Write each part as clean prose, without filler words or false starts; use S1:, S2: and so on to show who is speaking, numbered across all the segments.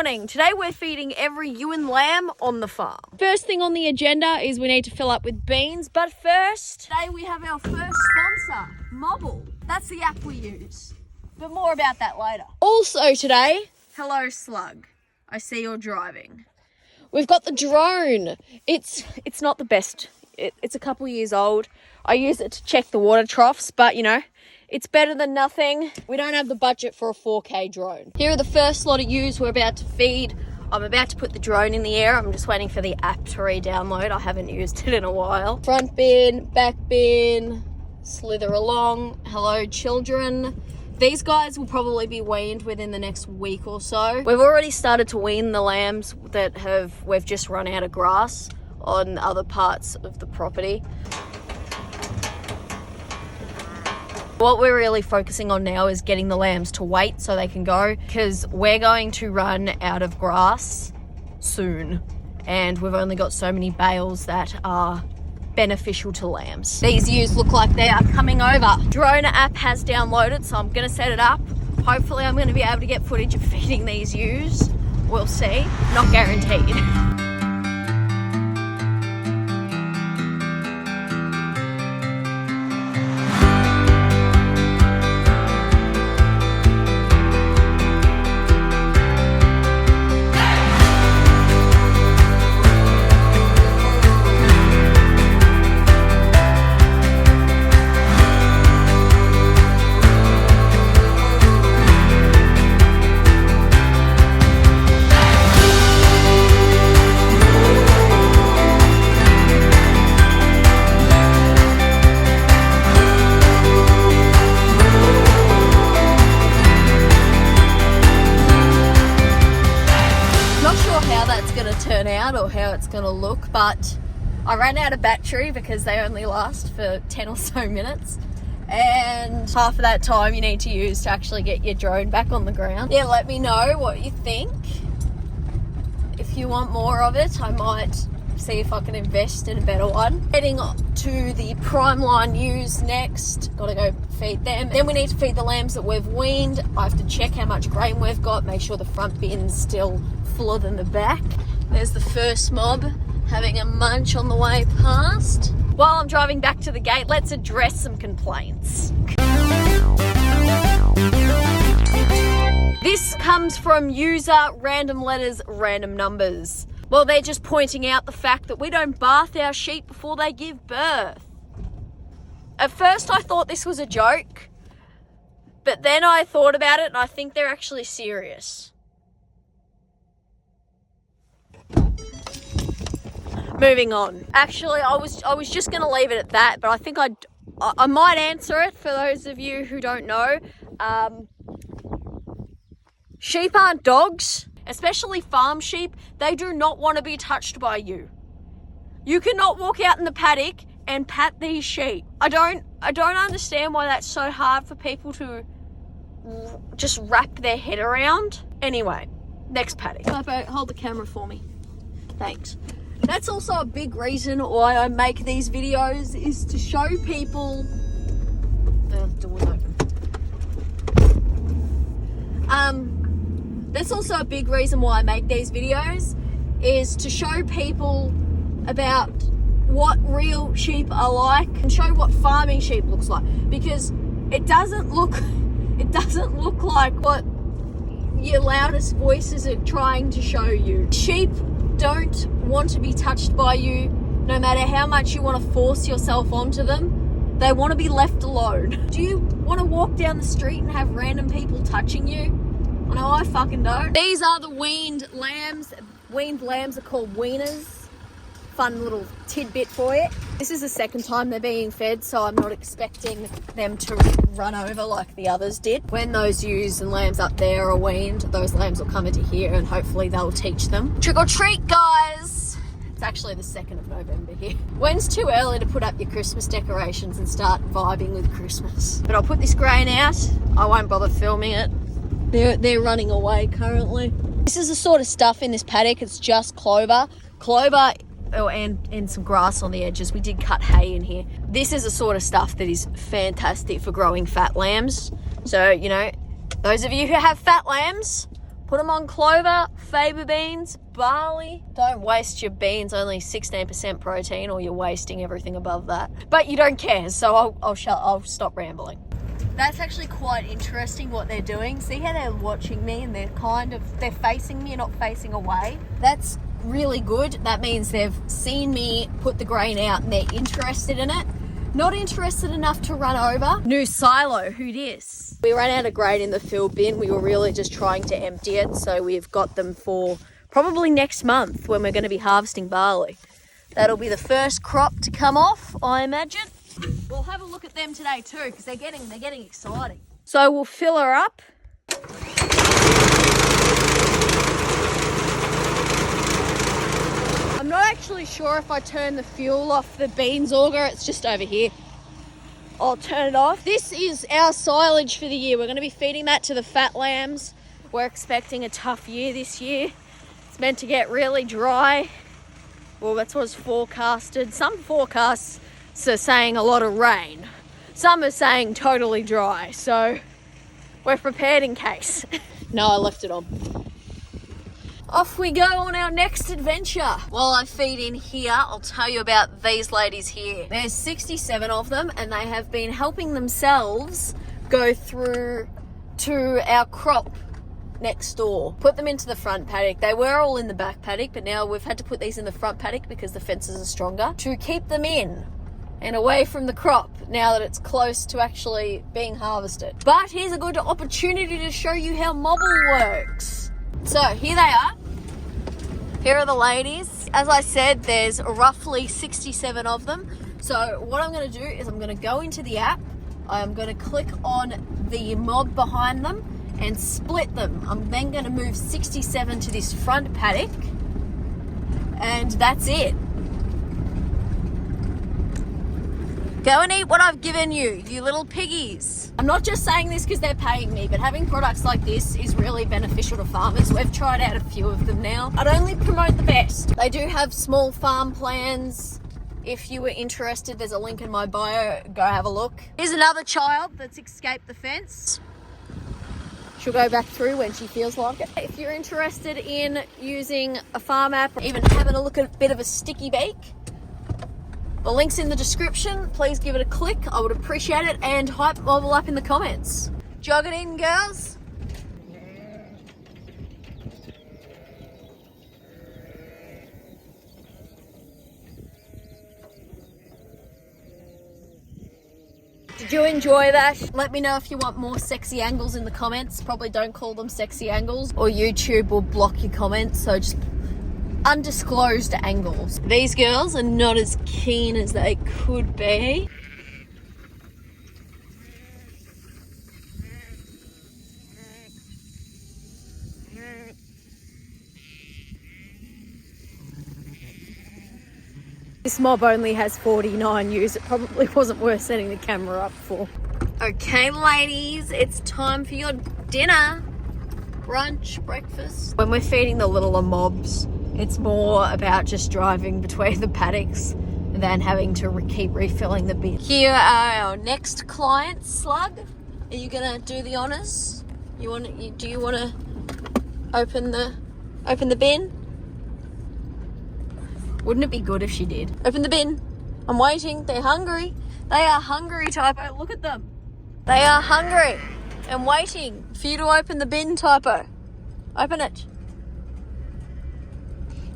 S1: morning. Today we're feeding every ewe and lamb on the farm. First thing on the agenda is we need to fill up with beans, but first, today we have our first sponsor, Mobble. That's the app we use, but more about that later. Also today, hello Slug, I see you're driving. We've got the drone. It's not the best. It's a couple years old. I use it to check the water troughs, but you know, it's better than nothing. We don't have the budget for a 4K drone. Here are the first lot of ewes we're about to feed. I'm about to put the drone in the air. I'm just waiting for the app to re-download. I haven't used it in a while. Front bin, back bin, slither along. Hello, children. These guys will probably be weaned within the next week or so. We've already started to wean the lambs that we've just run out of grass on other parts of the property. What we're really focusing on now is getting the lambs to wait so they can go, because we're going to run out of grass soon and we've only got so many bales that are beneficial to lambs. These ewes look like they are coming over. Drone app has downloaded, so I'm going to set it up. Hopefully I'm going to be able to get footage of feeding these ewes. We'll see. Not guaranteed. Turn out or how it's going to look, but I ran out of battery because they only last for 10 or so minutes, and half of that time you need to use to actually get your drone back on the ground. Yeah, let me know what you think. If you want more of it, I might see if I can invest in a better one. Heading to the prime line ewes next. Gotta go feed them. Then we need to feed the lambs that we've weaned. I have to check how much grain we've got, make sure the front bin's still fuller than the back. There's the first mob having a munch on the way past. While I'm driving back to the gate, let's address some complaints. This comes from user random letters, random numbers. Well, they're just pointing out the fact that we don't bath our sheep before they give birth. At first I thought this was a joke, but then I thought about it and I think they're actually serious. Moving on. Actually, I was just going to leave it at that, but I think I might answer it for those of you who don't know. Sheep aren't dogs, especially farm sheep. They do not want to be touched by you. You cannot walk out in the paddock and pat these sheep. I don't understand why that's so hard for people to just wrap their head around. Anyway, next paddock. Hold the camera for me. Thanks. That's also a big reason why I make these videos, is to show people. The door's open. That's also a big reason why I make these videos, is to show people about what real sheep are like and show what farming sheep looks like, because it doesn't look like what your loudest voices are trying to show you. Sheep don't want to be touched by you, no matter how much you want to force yourself onto them. They want to be left alone. Do you want to walk down the street and have random people touching you? I know I fucking don't. These are the weaned lambs. Weaned lambs are called weaners. Fun little tidbit for you. This is the second time they're being fed, so I'm not expecting them to run over like the others did. When those ewes and lambs up there are weaned, those lambs will come into here and hopefully they'll teach them. Trick or treat, guys! It's actually the 2nd of November here. When's too early to put up your Christmas decorations and start vibing with Christmas? But I'll put this grain out. I won't bother filming it. They're running away currently. This is the sort of stuff in this paddock. It's just clover. Clover and some grass on the edges. We did cut hay in here. This is the sort of stuff that is fantastic for growing fat lambs. So, you know, those of you who have fat lambs, Put them on clover, faba beans, barley. Don't waste your beans, only 16% protein, or you're wasting everything above that. But you don't care, so I'll stop rambling. That's actually quite interesting what they're doing. See how they're watching me and they're facing me and not facing away? That's really good. That means they've seen me put the grain out and they're interested in it. Not interested enough to run over. New silo, who dis? We ran out of grain in the field bin. We were really just trying to empty it, so we've got them for probably next month when we're going to be harvesting barley. That'll be the first crop to come off, I imagine. We'll have a look at them today too, because they're getting exciting. So we'll fill her up. I'm not actually sure if I turn the fuel off the beans auger. It's just over here. I'll turn it off. This is our silage for the year. We're going to be feeding that to the fat lambs. We're expecting a tough year this year. It's meant to get really dry. Well, that's what's forecasted. Some forecasts are saying a lot of rain. Some are saying totally dry. So we're prepared in case. No, I left it on. Off we go on our next adventure. While I feed in here, I'll tell you about these ladies here. There's 67 of them, and they have been helping themselves go through to our crop next door. Put them into the front paddock. They were all in the back paddock, but now we've had to put these in the front paddock because the fences are stronger to keep them in and away from the crop now that it's close to actually being harvested. But here's a good opportunity to show you how mobble works. So here they are. Here are the ladies. As I said, there's roughly 67 of them. So what I'm going to do is I'm going to go into the app. I'm going to click on the mob behind them and split them. I'm then going to move 67 to this front paddock. And that's it. Go and eat what I've given you, you little piggies. I'm not just saying this because they're paying me, but having products like this is really beneficial to farmers. We've tried out a few of them now. I'd only promote the best. They do have small farm plans. If you were interested, there's a link in my bio. Go have a look. Here's another child that's escaped the fence. She'll go back through when she feels like it. If you're interested in using a farm app or even having a look at a bit of a sticky bake, the link's in the description. Please give it a click. I would appreciate it, and hype mobile up in the comments. Jog it in, girls. Did you enjoy that? Let me know if you want more sexy angles in the comments. Probably don't call them sexy angles, or YouTube will block your comments, so just undisclosed angles. These girls are not as keen as they could be. This mob only has 49 ewes. It probably wasn't worth setting the camera up for. Okay, ladies, it's time for your dinner. Brunch, breakfast. When we're feeding the littler mobs, it's more about just driving between the paddocks than having to keep refilling the bin. Here are our next clients. Slug, are you gonna do the honors? Do you want to open the bin? Wouldn't it be good if she did? Open the bin. I'm waiting. They're hungry. They are hungry, Typo. Look at them. They are hungry and waiting for you to open the bin, Typo. Open it.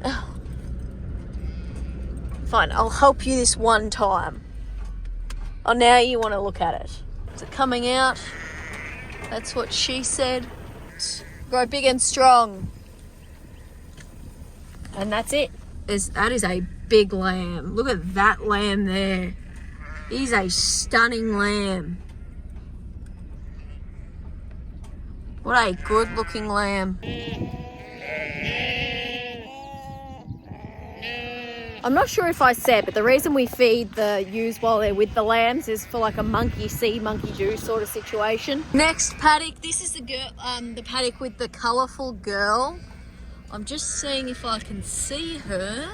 S1: Oh. Fine, I'll help you this one time. Oh, now you want to look at it. Is it coming out? That's what she said. Grow big and strong. And that's it. That is a big lamb. Look at that lamb there. He's a stunning lamb. What a good looking lamb. I'm not sure if I said, but the reason we feed the ewes while they're with the lambs is for like a monkey see, monkey do sort of situation. Next paddock. This is the paddock with the colourful girl. I'm just seeing if I can see her.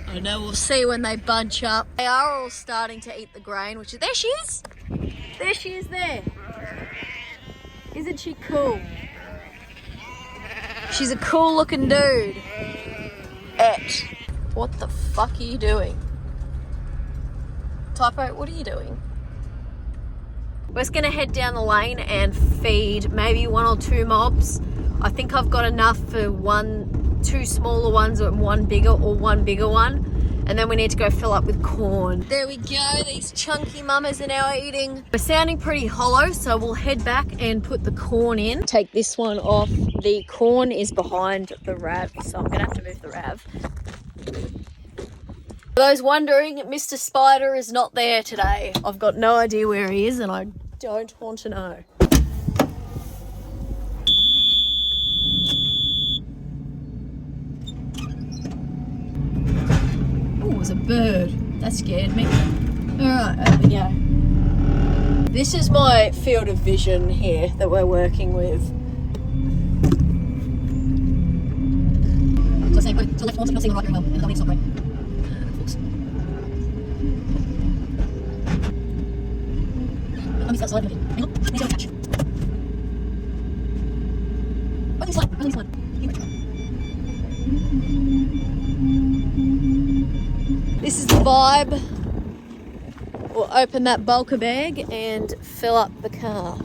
S1: I know, we'll see when they bunch up. They are all starting to eat the grain, which is... There she is! There she is there. Isn't she cool? She's a cool looking dude. What the fuck are you doing? Typo, what are you doing? We're just gonna head down the lane and feed maybe 1 or 2 mobs. I think I've got enough for 2 smaller ones and 1 bigger or 1 bigger one. And then we need to go fill up with corn. There we go, these chunky mamas are now eating. We're sounding pretty hollow, so we'll head back and put the corn in. Take this one off. The corn is behind the rav, so I'm gonna have to move the rav. For those wondering, Mr. Spider is not there today. I've got no idea where he is and I don't want to know. Oh, it was a bird. That scared me. Alright, over we go. This is my field of vision here that we're working with. So say, to the left once, I'm not seeing the right very well, and I don't need to stop right. Let me start sliding a bit. Hang on, let's go catch. Running slide, running slide. This is the vibe. We'll open that bulker bag and fill up the car.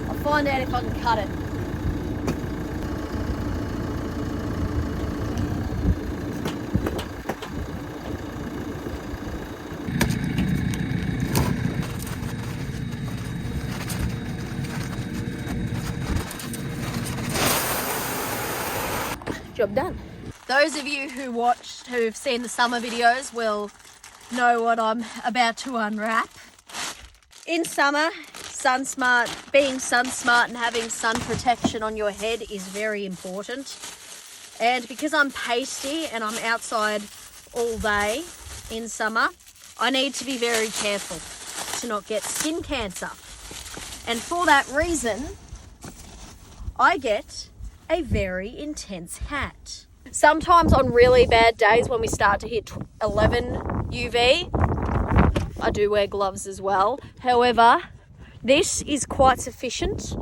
S1: I'll find out if I can cut it. Job done. Those of you who've seen the summer videos will know what I'm about to unwrap. In summer, being sun smart and having sun protection on your head is very important. And because I'm pasty and I'm outside all day in summer, I need to be very careful to not get skin cancer. And for that reason, I get a very intense hat. Sometimes on really bad days when we start to hit 11 UV, I do wear gloves as well. However, this is quite sufficient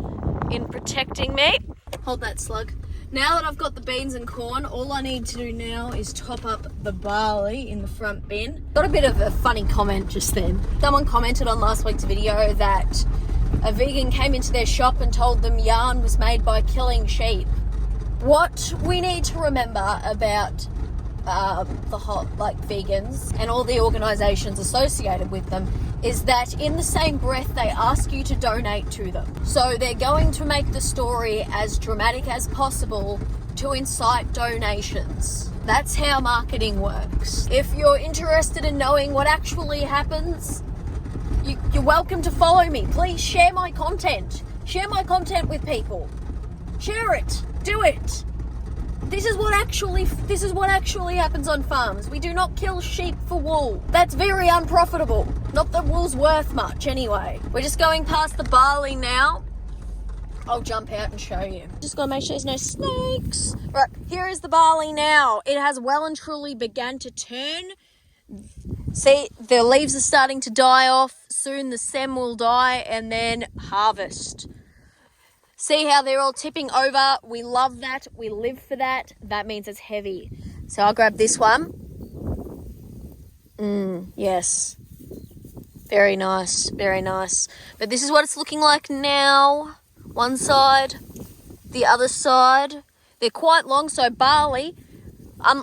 S1: in protecting me. Hold that slug. Now that I've got the beans and corn, all I need to do now is top up the barley in the front bin. Got a bit of a funny comment just then. Someone commented on last week's video that a vegan came into their shop and told them yarn was made by killing sheep. What we need to remember about vegans and all the organisations associated with them is that in the same breath they ask you to donate to them. So they're going to make the story as dramatic as possible to incite donations. That's how marketing works. If you're interested in knowing what actually happens, you're welcome to follow me. Please share my content. Share my content with people. Share it. Do it. This is what actually happens on farms. We do not kill sheep for wool. That's very unprofitable. Not that wool's worth much anyway. We're just going past the barley now. I'll jump out and show you. Just gotta make sure there's no snakes. Right, here is the barley now. It has well and truly begun to turn. See, the leaves are starting to die off. Soon the stem will die and then harvest. See how they're all tipping over? We love that. We live for that. That means it's heavy. So I'll grab this one. Yes. Very nice. Very nice. But this is what it's looking like now. One side, the other side. They're quite long. So barley,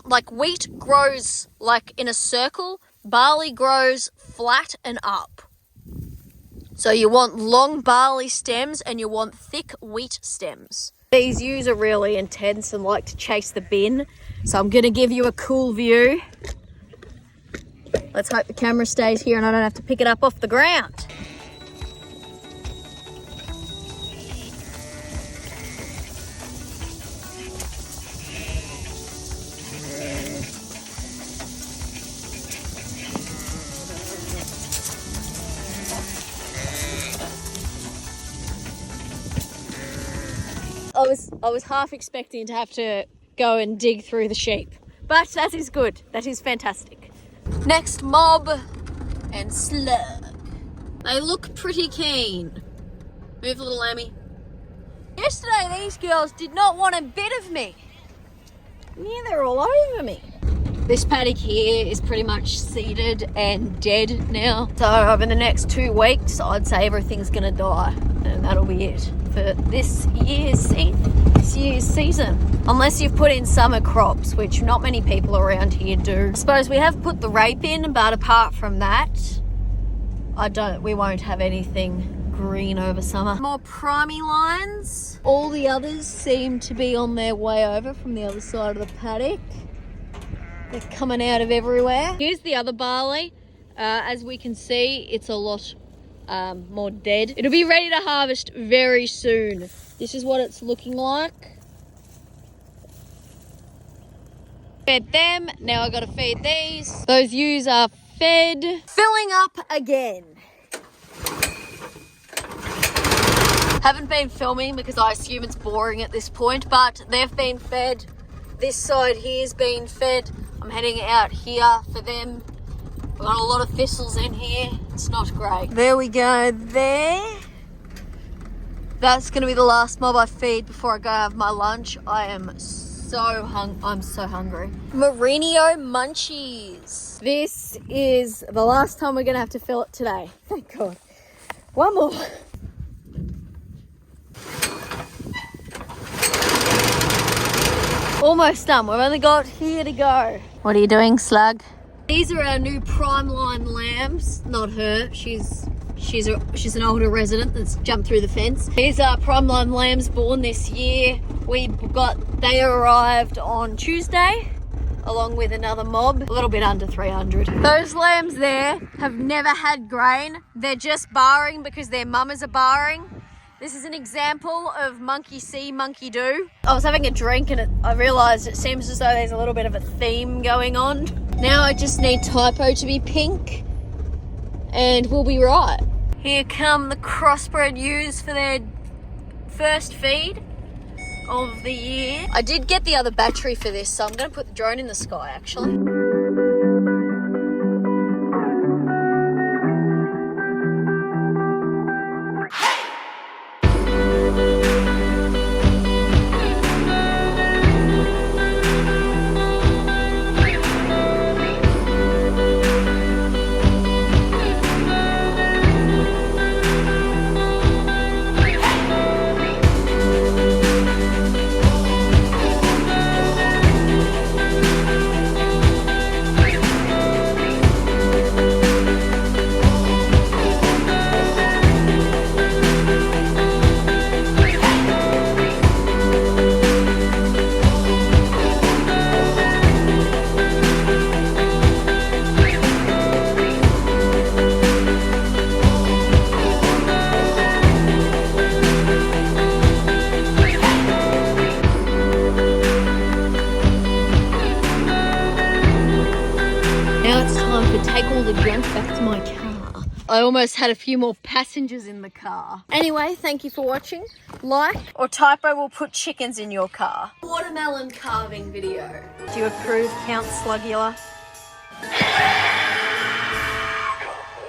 S1: like wheat grows like in a circle. Barley grows flat and up. So you want long barley stems and you want thick wheat stems. These ewes are really intense and like to chase the bin. So I'm going to give you a cool view. Let's hope the camera stays here and I don't have to pick it up off the ground. I was half expecting to have to go and dig through the sheep. But that is good. That is fantastic. Next mob and slug. They look pretty keen. Move, little Lammy. Yesterday, these girls did not want a bit of me. Yeah, they're all over me. This paddock here is pretty much seeded and dead now. So over the next 2 weeks, I'd say everything's gonna die. And that'll be it for this year's season. Unless you've put in summer crops, which not many people around here do. I suppose we have put the rape in, but apart from that, we won't have anything green over summer. More primary lines. All the others seem to be on their way over from the other side of the paddock. They're coming out of everywhere. Here's the other barley. As we can see, it's a lot more dead. It'll be ready to harvest very soon. This is what it's looking like. Fed them, now I gotta feed these. Those ewes are fed. Filling up again. Haven't been filming because I assume it's boring at this point, but they've been fed. This side here's been fed. I'm heading out here for them. We've got a lot of thistles in here. It's not great. There we go there. That's gonna be the last mob I feed before I go have my lunch. I'm so hungry. Merinio munchies. This is the last time we're gonna have to fill it today. Thank God. One more. Almost done. We've only got here to go. What are you doing, slug? These are our new prime line lambs. Not her. She's an older resident that's jumped through the fence. These are prime line lambs born this year. They arrived on Tuesday, along with another mob, a little bit under 300. Those lambs there have never had grain. They're just barring because their mamas are barring. This is an example of monkey see, monkey do. I was having a drink and I realised it seems as though there's a little bit of a theme going on. Now I just need Typo to be pink and we'll be right. Here come the crossbred ewes for their first feed of the year. I did get the other battery for this, so I'm going to put the drone in the sky actually. Take all the junk back to my car. I almost had a few more passengers in the car. Anyway, thank you for watching. Like or Typo will put chickens in your car. Watermelon carving video. Do you approve, Count Slugula?
S2: Come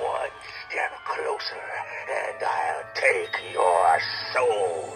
S2: one step closer and I'll take your soul.